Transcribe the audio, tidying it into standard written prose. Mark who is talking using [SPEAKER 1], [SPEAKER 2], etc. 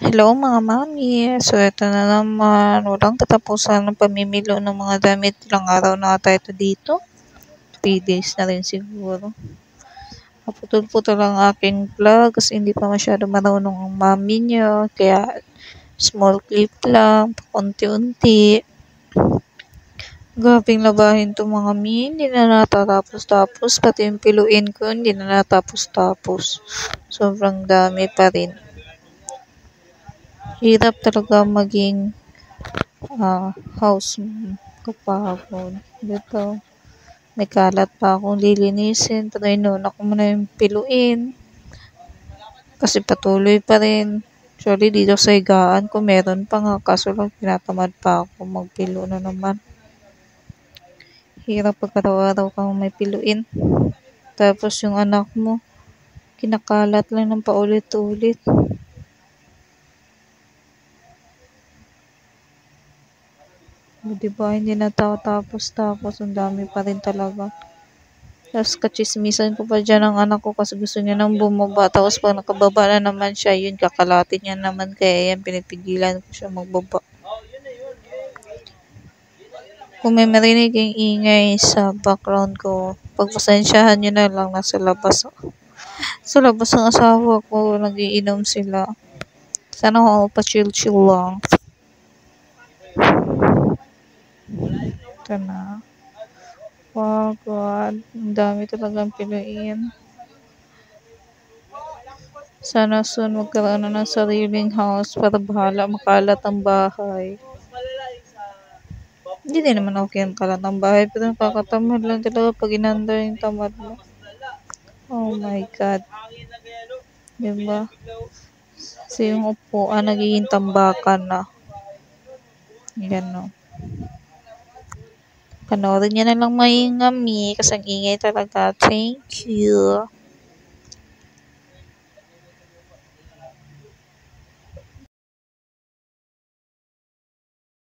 [SPEAKER 1] Hello mga mami. So ito na naman, walang katapusan ng pamimilo ng mga damit. Ilang araw na ata ito dito. 3 days na rin siguro. Naputol-putol ang aking vlog kasi hindi pa masyado marunong ang mami niya. Kaya small clip lang, pakunti-unti. Grabing labahin to mga mi, hindi na natatapos-tapos. Pati yung piluin ko, hindi na natapos-tapos. Sobrang dami pa rin. Hirap talaga maging house kapagod. Dito, may kalat pa akong lilinisin. Pero inuna ko muna yung piluin. Kasi patuloy pa rin. Actually, dito sa higaan ko, meron pa nga. Kaso lang, tinatamad pa ako magpilo na naman. Hirap pag araw-araw kang may piluin. Tapos yung anak mo, kinakalat lang ng paulit-ulit. Diba, hindi natapos-tapos. Ang dami pa rin talaga. Tapos kachismisan ko pa dyan ang anak ko kasi gusto niya nang bumaba. Tapos pag nakababa na naman siya, yun, kakalatin niya naman. Kaya yan, pinipigilan ko siya magbaba. Kung may marinig yung ingay sa background ko, pagpasensyahan nyo na lang, nasa labas. Sa labas ng asawa ko, nagiinom sila. Sana ako pa-chill-chill lang. Ito na. Wow, God. Ang dami talagang piluin. Sana soon magkaroon na ng sariling house para bahala makalat ang bahay. Hindi din naman okay ang kalat ng bahay, pero nakakatamad lang talaga pag inanda yung tamad mo. Oh my God. Diba? Kasi yung upuan nagiging tambakan na. Yan no. Panoorin niya na lang maingami kasi ang ingay talaga. Thank you.